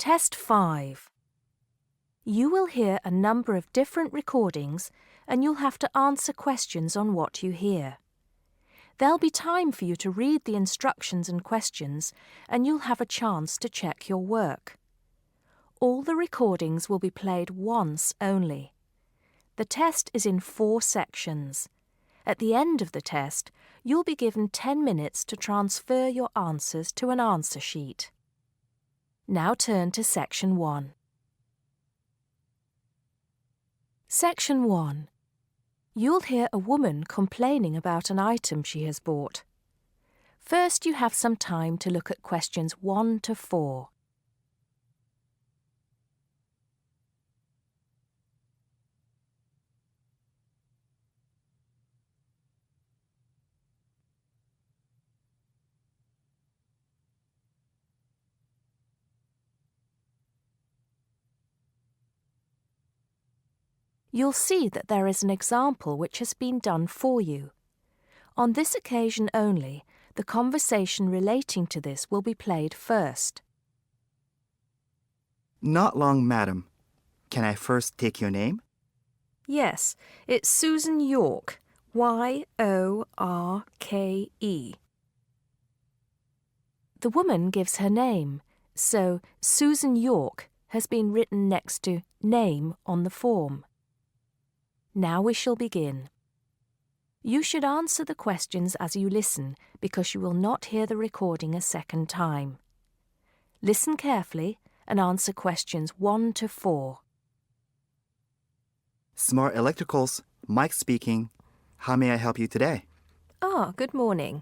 Test 5. You will hear a number of different recordings and you'll have to answer questions on what you hear. There'll be time for you to read the instructions and questions and you'll have a chance to check your work. All the recordings will be played once only. The test is in 4 sections. At the end of the test, you'll be given 10 minutes to transfer your answers to an answer sheet. Now turn to Section 1. Section 1. You'll hear a woman complaining about an item she has bought. First, you have some time to look at questions 1 to 4. You'll see that there is an example which has been done for you. On this occasion only, the conversation relating to this will be played first. Not long, madam. Can I first take your name? Yes, it's Susan Yorke, Yorke. The woman gives her name, so Susan Yorke has been written next to name on the form. Now we shall begin. You should answer the questions as you listen because you will not hear the recording a second time. Listen carefully and answer questions 1 to 4. Smart Electricals, Mike speaking. How may I help you today? Good morning.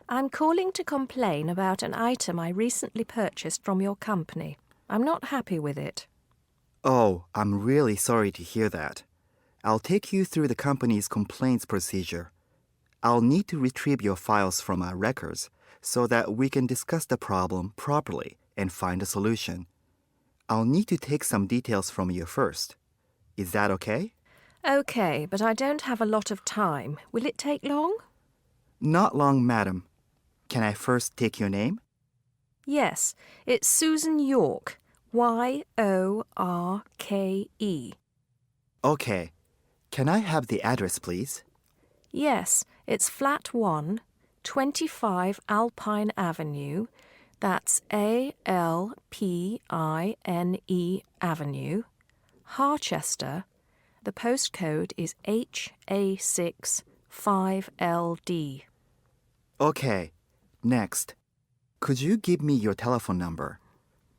I'm calling to complain about an item I recently purchased from your company. I'm not happy with it. Oh, I'm really sorry to hear that. I'll take you through the company's complaints procedure. I'll need to retrieve your files from our records so that we can discuss the problem properly and find a solution. I'll need to take some details from you first. Is that okay? Okay, but I don't have a lot of time. Will it take long? Not long, madam. Can I first take your name? Yes, it's Susan Yorke, Yorke. Okay. Can I have the address, please? Yes, it's Flat 1, 25 Alpine Avenue. That's Alpine Avenue, Harchester. The postcode is HA6 5LD. Okay. Next. Could you give me your telephone number?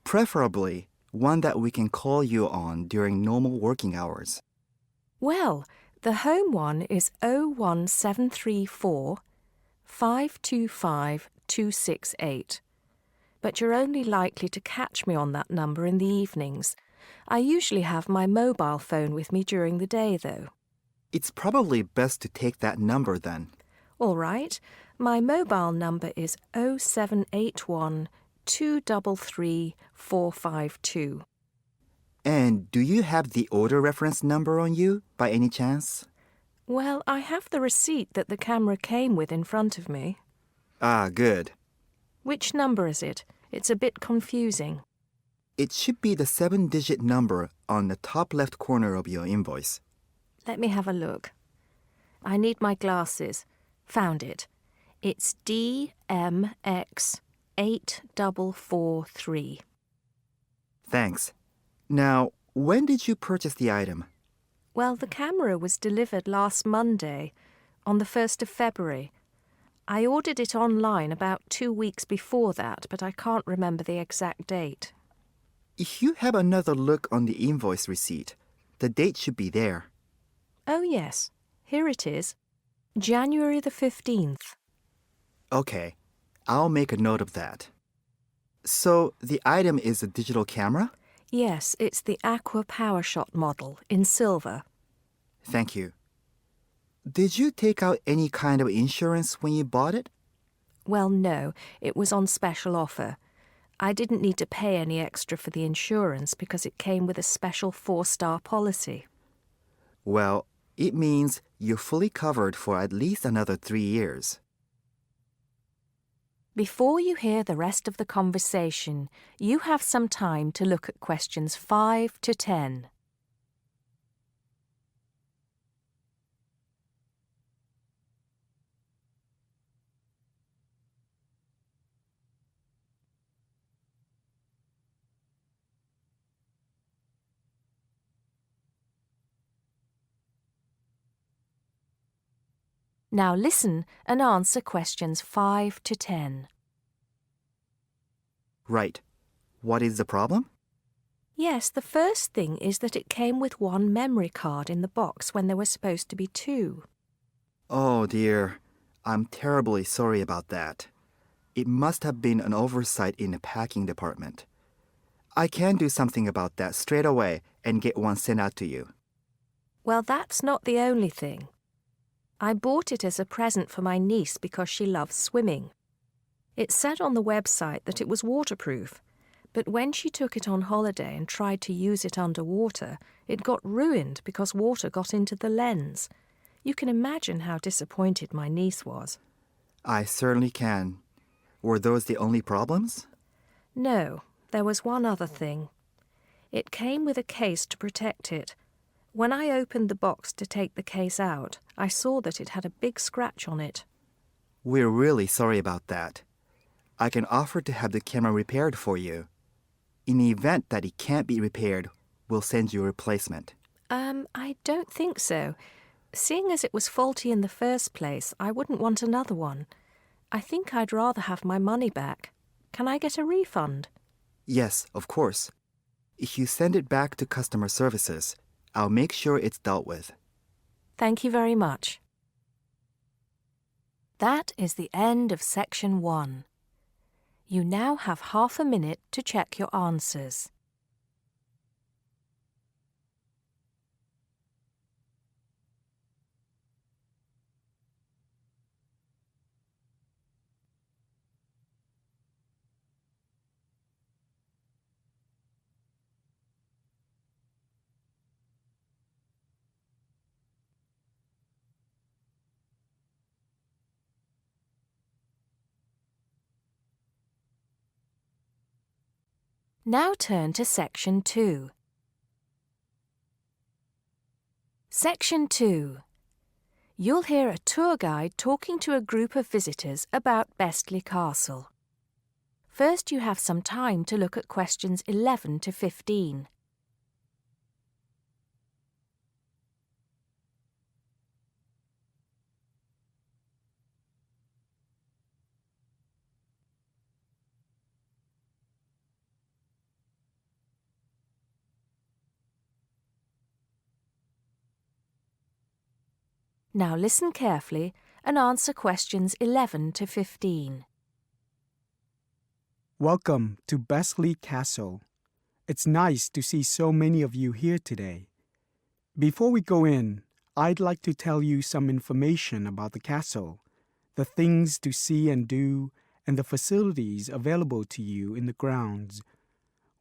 Preferably one that we can call you on during normal working hours. Well, the home one is 01734 525 268. But you're only likely to catch me on that number in the evenings. I usually have my mobile phone with me during the day, though. It's probably best to take that number then. All right. My mobile number is 0781 233 452. And do you have the order reference number on you, by any chance? Well, I have the receipt that the camera came with in front of me. Ah, good. Which number is it? It's a bit confusing. It should be the 7-digit number on the top left corner of your invoice. Let me have a look. I need my glasses. Found it. It's DMX 8443. Thanks. Now, when did you purchase the item? Well, the camera was delivered last Monday, on the 1st of February. I ordered it online about 2 weeks before that, but I can't remember the exact date. If you have another look on the invoice receipt, the date should be there. Oh, yes. Here it is. January the 15th. Okay, I'll make a note of that. So, the item is a digital camera? Yes, it's the Aqua PowerShot model in silver. Thank you. Did you take out any kind of insurance when you bought it? Well, no, it was on special offer. I didn't need to pay any extra for the insurance because it came with a special 4-star policy. Well, it means you're fully covered for at least another 3 years. Before you hear the rest of the conversation, you have some time to look at questions 5 to 10. Now listen and answer questions 5 to 10. Right. What is the problem? Yes, the first thing is that it came with one memory card in the box when there were supposed to be 2. Oh dear. I'm terribly sorry about that. It must have been an oversight in the packing department. I can do something about that straight away and get one sent out to you. Well, that's not the only thing. I bought it as a present for my niece because she loves swimming. It said on the website that it was waterproof, but when she took it on holiday and tried to use it underwater, it got ruined because water got into the lens. You can imagine how disappointed my niece was. I certainly can. Were those the only problems? No, there was one other thing. It came with a case to protect it. When I opened the box to take the case out, I saw that it had a big scratch on it. We're really sorry about that. I can offer to have the camera repaired for you. In the event that it can't be repaired, we'll send you a replacement. I don't think so. Seeing as it was faulty in the first place, I wouldn't want another one. I think I'd rather have my money back. Can I get a refund? Yes, of course. If you send it back to customer services, I'll make sure it's dealt with. Thank you very much. That is the end of section 1. You now have half a minute to check your answers. Now turn to section 2. Section 2. You'll hear a tour guide talking to a group of visitors about Bestley Castle. First, you have some time to look at questions 11 to 15. Now listen carefully and answer questions 11 to 15. Welcome to Bestley Castle. It's nice to see so many of you here today. Before we go in, I'd like to tell you some information about the castle, the things to see and do, and the facilities available to you in the grounds.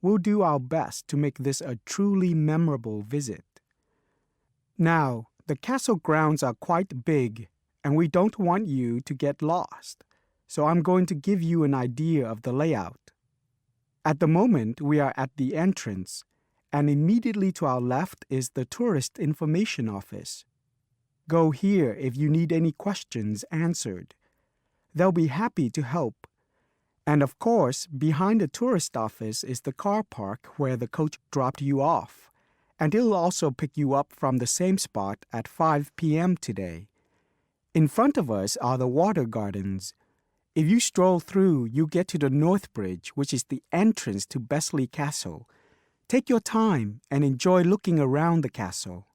We'll do our best to make this a truly memorable visit. Now, the castle grounds are quite big, and we don't want you to get lost, so I'm going to give you an idea of the layout. At the moment, we are at the entrance, and immediately to our left is the Tourist Information Office. Go here if you need any questions answered. They'll be happy to help. And of course, behind the tourist office is the car park where the coach dropped you off, and it'll also pick you up from the same spot at 5 p.m. today. In front of us are the water gardens. If you stroll through, you get to the North Bridge, which is the entrance to Bestley Castle. Take your time and enjoy looking around the castle.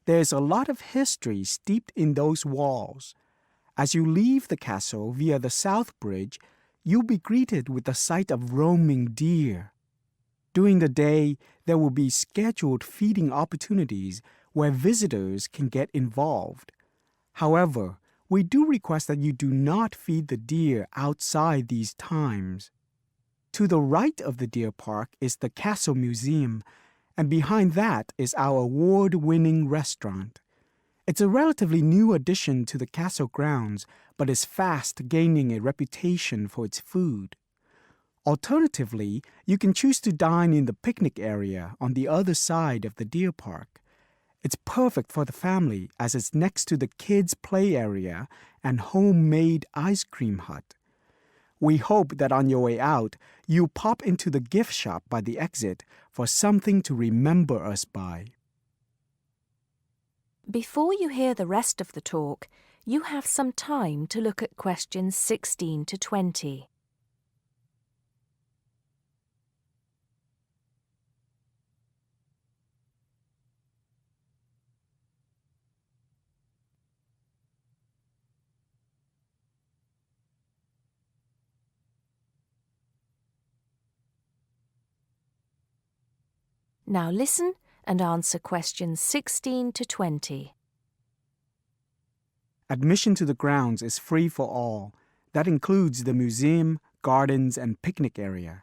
There's a lot of history steeped in those walls. As you leave the castle via the South Bridge, you'll be greeted with the sight of roaming deer. During the day, there will be scheduled feeding opportunities where visitors can get involved. However, we do request that you do not feed the deer outside these times. To the right of the deer park is the Castle Museum, and behind that is our award-winning restaurant. It's a relatively new addition to the castle grounds, but is fast gaining a reputation for its food. Alternatively, you can choose to dine in the picnic area on the other side of the deer park. It's perfect for the family as it's next to the kids' play area and homemade ice cream hut. We hope that on your way out, you'll pop into the gift shop by the exit for something to remember us by. Before you hear the rest of the talk, you have some time to look at questions 16 to 20. Now listen and answer questions 16 to 20. Admission to the grounds is free for all. That includes the museum, gardens, and picnic area.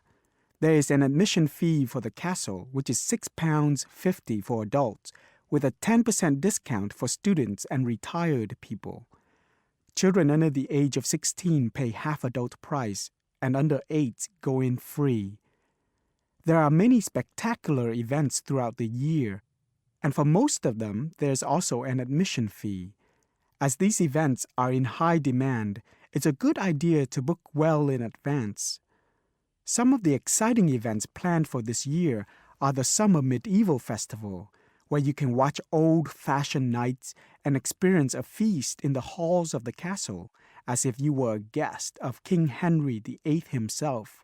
There is an admission fee for the castle, which is £6.50 for adults, with a 10% discount for students and retired people. Children under the age of 16 pay half adult price, and under 8 go in free. There are many spectacular events throughout the year, and for most of them, there's also an admission fee. As these events are in high demand, it's a good idea to book well in advance. Some of the exciting events planned for this year are the Summer Medieval Festival, where you can watch old-fashioned nights and experience a feast in the halls of the castle, as if you were a guest of King Henry VIII himself.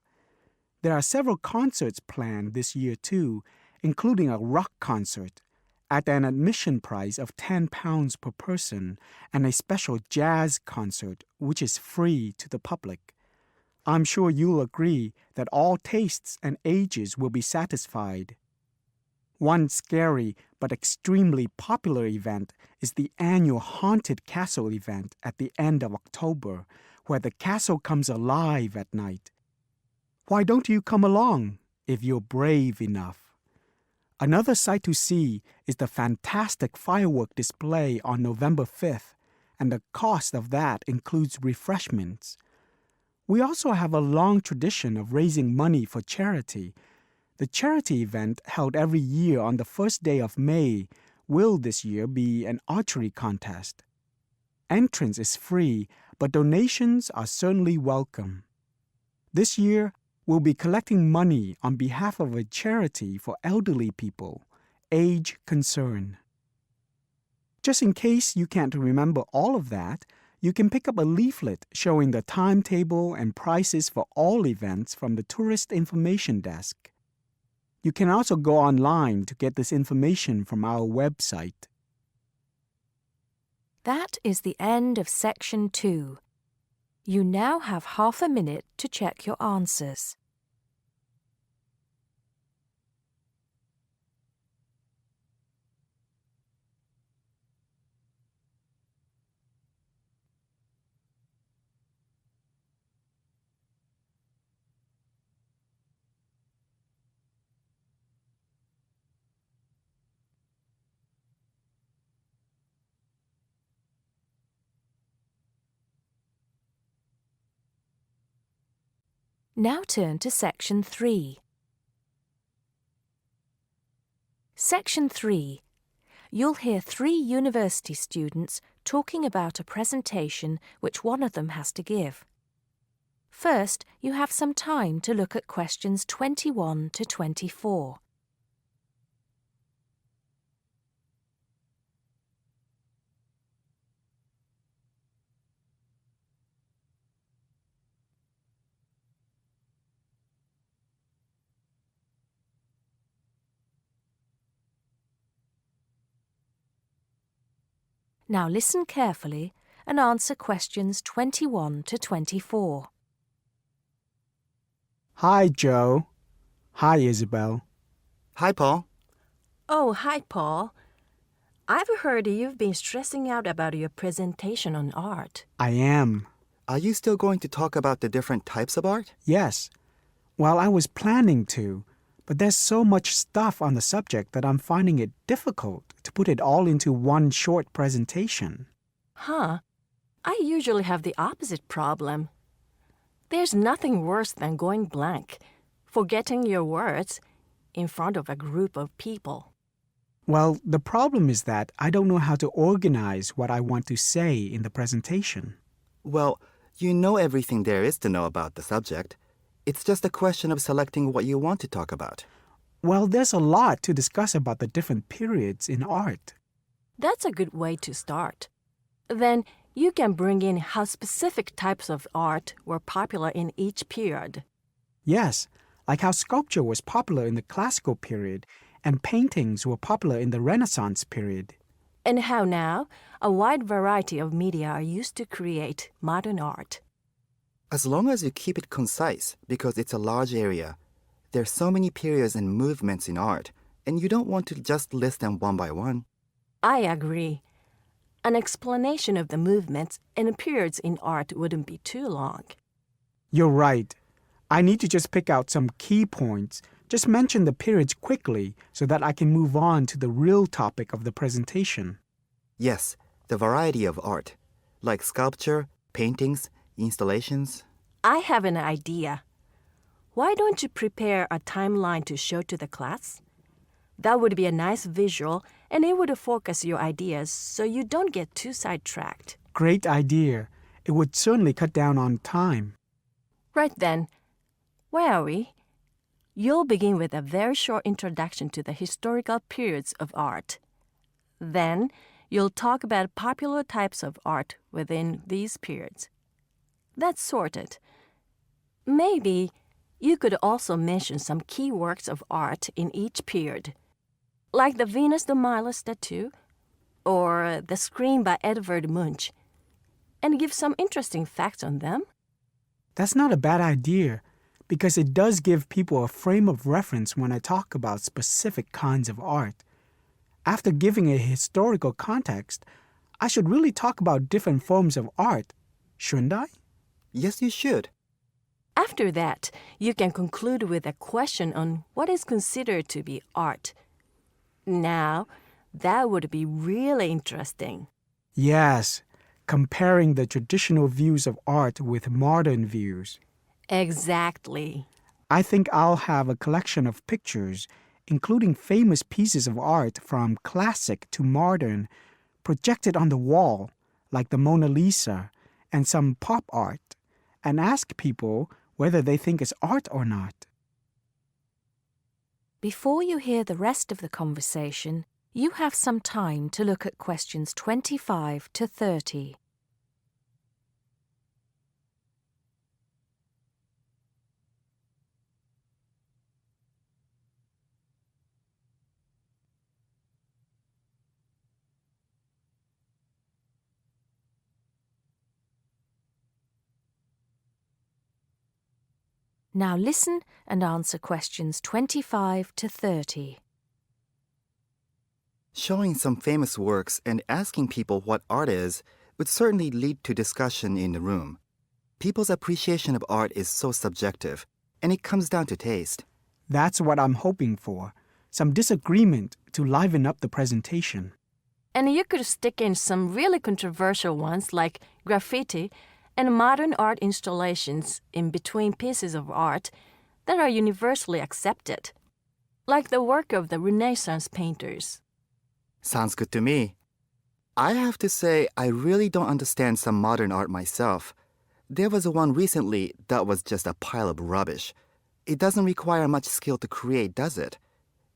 There are several concerts planned this year too, including a rock concert at an admission price of £10 per person and a special jazz concert which is free to the public. I'm sure you'll agree that all tastes and ages will be satisfied. One scary but extremely popular event is the annual Haunted Castle event at the end of October, where the castle comes alive at night. Why don't you come along if you're brave enough? Another sight to see is the fantastic firework display on November 5th, and the cost of that includes refreshments. We also have a long tradition of raising money for charity. The charity event held every year on the first day of May will this year be an archery contest. Entrance is free, but donations are certainly welcome. This year, we'll be collecting money on behalf of a charity for elderly people, Age Concern. Just in case you can't remember all of that, you can pick up a leaflet showing the timetable and prices for all events from the Tourist Information Desk. You can also go online to get this information from our website. That is the end of Section 2. You now have half a minute to check your answers. Now turn to Section 3. Section 3. You'll hear 3 university students talking about a presentation which one of them has to give. First, you have some time to look at questions 21 to 24. Now listen carefully and answer questions 21 to 24. Hi, Joe. Hi, Isabel. Hi, Paul. Oh, hi, Paul. I've heard you've been stressing out about your presentation on art. I am. Are you still going to talk about the different types of art? Yes. Well, I was planning to, but there's so much stuff on the subject that I'm finding it difficult to to put it all into one short presentation. Huh. I usually have the opposite problem. There's nothing worse than going blank, forgetting your words in front of a group of people. Well, the problem is that I don't know how to organize what I want to say in the presentation. Well, you know everything there is to know about the subject. It's just a question of selecting what you want to talk about. Well, there's a lot to discuss about the different periods in art. That's a good way to start. Then you can bring in how specific types of art were popular in each period. Yes, like how sculpture was popular in the classical period and paintings were popular in the Renaissance period. And how now a wide variety of media are used to create modern art. As long as you keep it concise, because it's a large area, there are so many periods and movements in art, and you don't want to just list them one by one. I agree. An explanation of the movements and periods in art wouldn't be too long. You're right. I need to just pick out some key points. Just mention the periods quickly so that I can move on to the real topic of the presentation. Yes, the variety of art, like sculpture, paintings, installations. I have an idea. Why don't you prepare a timeline to show to the class? That would be a nice visual, and it would focus your ideas so you don't get too sidetracked. Great idea. It would certainly cut down on time. Right then, where are we? You'll begin with a very short introduction to the historical periods of art. Then, you'll talk about popular types of art within these periods. That's sorted. Maybe you could also mention some key works of art in each period, like the Venus de Milo statue or the Scream by Edvard Munch, and give some interesting facts on them. That's not a bad idea, because it does give people a frame of reference when I talk about specific kinds of art. After giving a historical context, I should really talk about different forms of art, shouldn't I? Yes, you should. After that, you can conclude with a question on what is considered to be art. Now, that would be really interesting. Yes, comparing the traditional views of art with modern views. Exactly. I think I'll have a collection of pictures, including famous pieces of art from classic to modern, projected on the wall, like the Mona Lisa, and some pop art, and ask people whether they think it's art or not. Before you hear the rest of the conversation, you have some time to look at questions 25 to 30. Now listen and answer questions 25 to 30. Showing some famous works and asking people what art is would certainly lead to discussion in the room. People's appreciation of art is so subjective, and it comes down to taste. That's what I'm hoping for, some disagreement to liven up the presentation. And you could stick in some really controversial ones like graffiti and modern art installations in between pieces of art that are universally accepted, like the work of the Renaissance painters. Sounds good to me. I have to say, I really don't understand some modern art myself. There was one recently that was just a pile of rubbish. It doesn't require much skill to create, does it?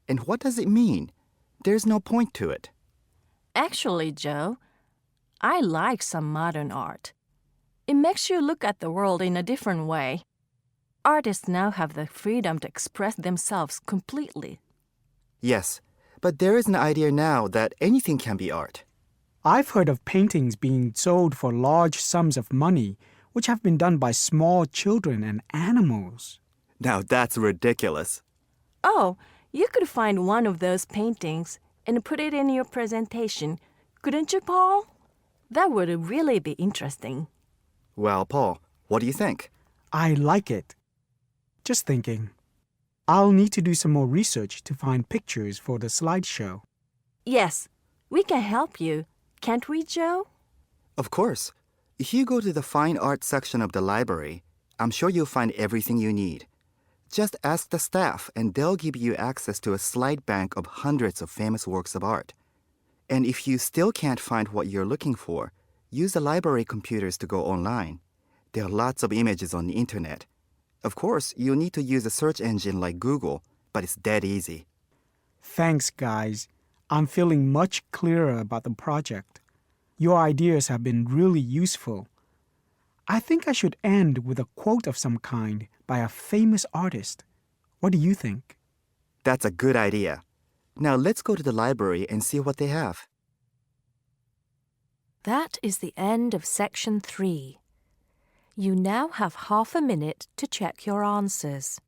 And what does it mean? There's no point to it. Actually, Joe, I like some modern art. It makes you look at the world in a different way. Artists now have the freedom to express themselves completely. Yes, but there is an idea now that anything can be art. I've heard of paintings being sold for large sums of money, which have been done by small children and animals. Now that's ridiculous. Oh, you could find one of those paintings and put it in your presentation, couldn't you, Paul? That would really be interesting. Well, Paul, what do you think? I like it. Just thinking. I'll need to do some more research to find pictures for the slideshow. Yes, We can help you, can't we, Joe? Of course. If you go to the Fine Arts section of the library, I'm sure you'll find everything you need. Just ask the staff and they'll give you access to a slide bank of hundreds of famous works of art. And if you still can't find what you're looking for, use the library computers to go online. There are lots of images on the internet. Of course, you'll need to use a search engine like Google, but it's dead easy. Thanks, guys. I'm feeling much clearer about the project. Your ideas have been really useful. I think I should end with a quote of some kind by a famous artist. What do you think? That's a good idea. Now let's go to the library and see what they have. That is the end of section 3. You now have half a minute to check your answers.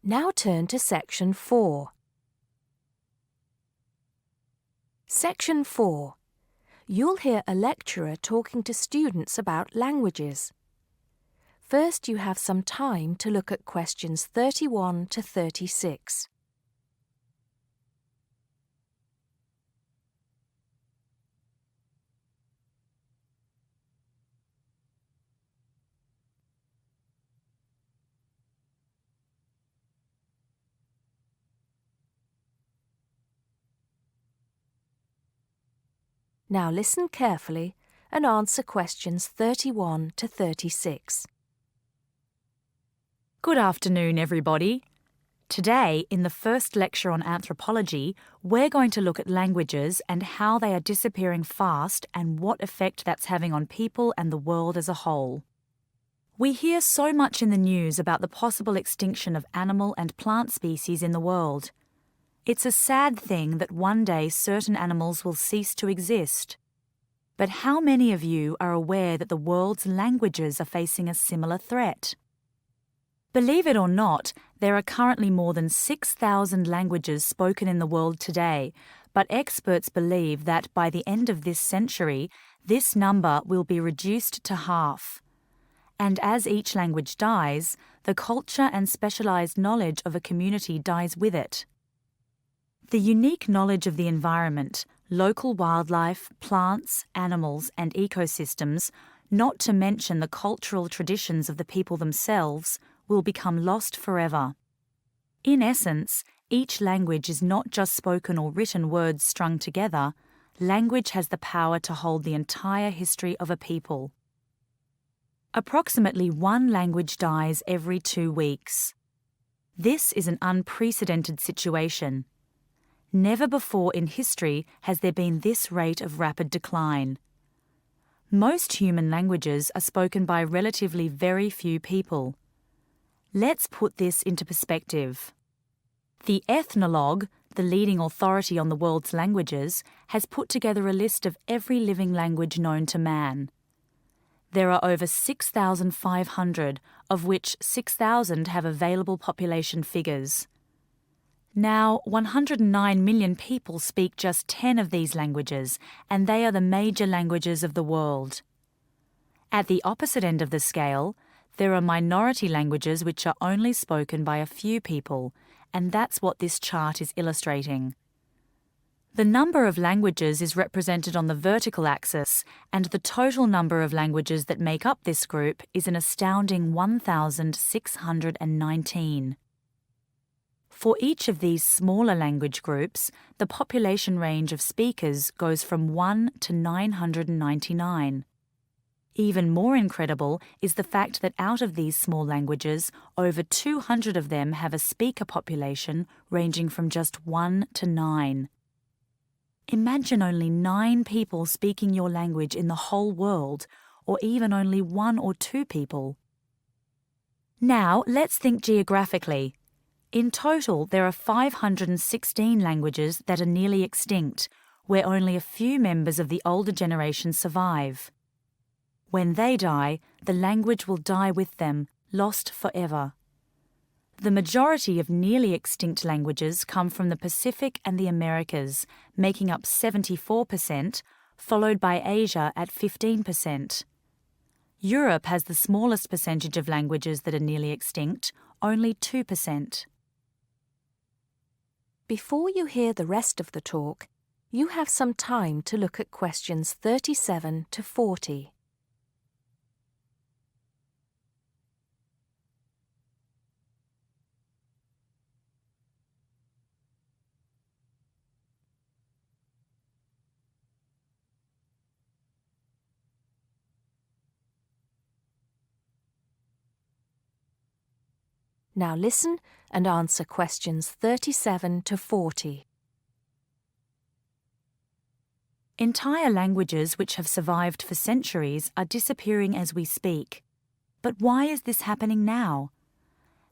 Now turn to section 4. Section 4. You'll hear a lecturer talking to students about languages. First, you have some time to look at questions 31 to 36. Now listen carefully and answer questions 31 to 36. Good afternoon, everybody. Today, in the first lecture on anthropology, we're going to look at languages and how they are disappearing fast and what effect that's having on people and the world as a whole. We hear so much in the news about the possible extinction of animal and plant species in the world. It's a sad thing that one day certain animals will cease to exist. But how many of you are aware that the world's languages are facing a similar threat? Believe it or not, there are currently more than 6,000 languages spoken in the world today, but experts believe that by the end of this century, this number will be reduced to half. And as each language dies, the culture and specialized knowledge of a community dies with it. The unique knowledge of the environment, local wildlife, plants, animals, and ecosystems, not to mention the cultural traditions of the people themselves, will become lost forever. In essence, each language is not just spoken or written words strung together. Language has the power to hold the entire history of a people. Approximately one language dies every 2 weeks. This is an unprecedented situation. Never before in history has there been this rate of rapid decline. Most human languages are spoken by relatively very few people. Let's put this into perspective. The Ethnologue, the leading authority on the world's languages, has put together a list of every living language known to man. There are over 6,500, of which 6,000 have available population figures. Now, 109 million people speak just 10 of these languages, and they are the major languages of the world. At the opposite end of the scale, there are minority languages which are only spoken by a few people, and that's what this chart is illustrating. The number of languages is represented on the vertical axis, and the total number of languages that make up this group is an astounding 1,619. For each of these smaller language groups, the population range of speakers goes from 1 to 999. Even more incredible is the fact that out of these small languages, over 200 of them have a speaker population ranging from just 1 to 9. Imagine only 9 people speaking your language in the whole world, or even only 1 or 2 people. Now, let's think geographically. In total, there are 516 languages that are nearly extinct, where only a few members of the older generation survive. When they die, the language will die with them, lost forever. The majority of nearly extinct languages come from the Pacific and the Americas, making up 74%, followed by Asia at 15%. Europe has the smallest percentage of languages that are nearly extinct, only 2%. Before you hear the rest of the talk, you have some time to look at questions 37 to 40. Now listen and answer questions 37 to 40. Entire languages which have survived for centuries are disappearing as we speak. But why is this happening now?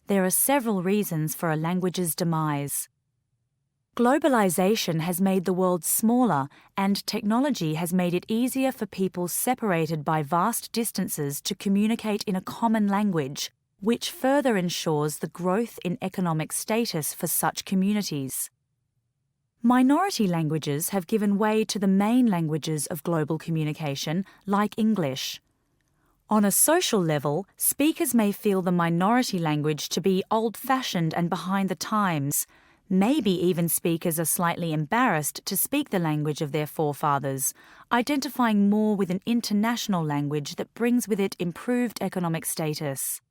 There are several reasons for a language's demise. Globalization has made the world smaller, and technology has made it easier for people separated by vast distances to communicate in a common language, which further ensures the growth in economic status for such communities. Minority languages have given way to the main languages of global communication, like English. On a social level, speakers may feel the minority language to be old-fashioned and behind the times. Maybe even speakers are slightly embarrassed to speak the language of their forefathers, identifying more with an international language that brings with it improved economic status.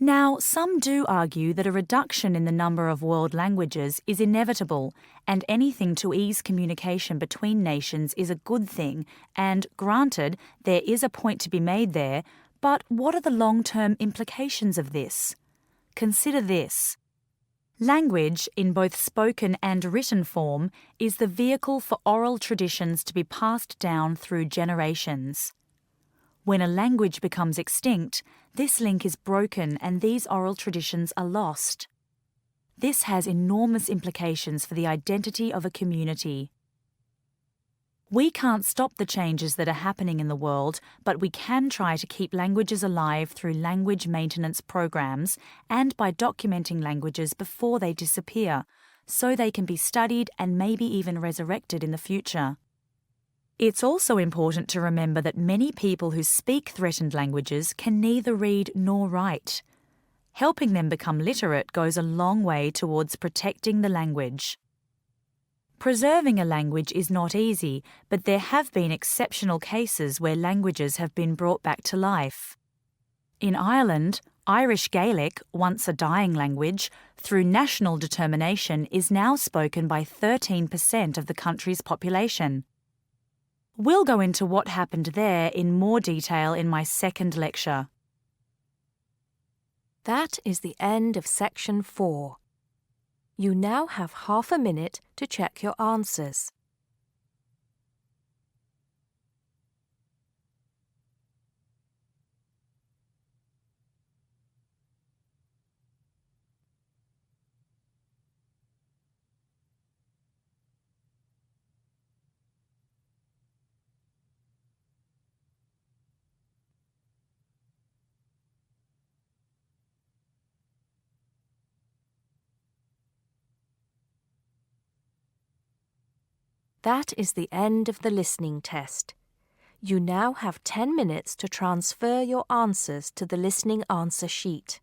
Now, some do argue that a reduction in the number of world languages is inevitable, and anything to ease communication between nations is a good thing, and granted, there is a point to be made there, but what are the long-term implications of this? Consider this. Language, in both spoken and written form, is the vehicle for oral traditions to be passed down through generations. When a language becomes extinct, this link is broken and these oral traditions are lost. This has enormous implications for the identity of a community. We can't stop the changes that are happening in the world, but we can try to keep languages alive through language maintenance programs and by documenting languages before they disappear, so they can be studied and maybe even resurrected in the future. It's also important to remember that many people who speak threatened languages can neither read nor write. Helping them become literate goes a long way towards protecting the language. Preserving a language is not easy, but there have been exceptional cases where languages have been brought back to life. In Ireland, Irish Gaelic, once a dying language, through national determination is now spoken by 13% of the country's population. We'll go into what happened there in more detail in my second lecture. That is the end of section 4. You now have half a minute to check your answers. That is the end of the listening test. You now have 10 minutes to transfer your answers to the listening answer sheet.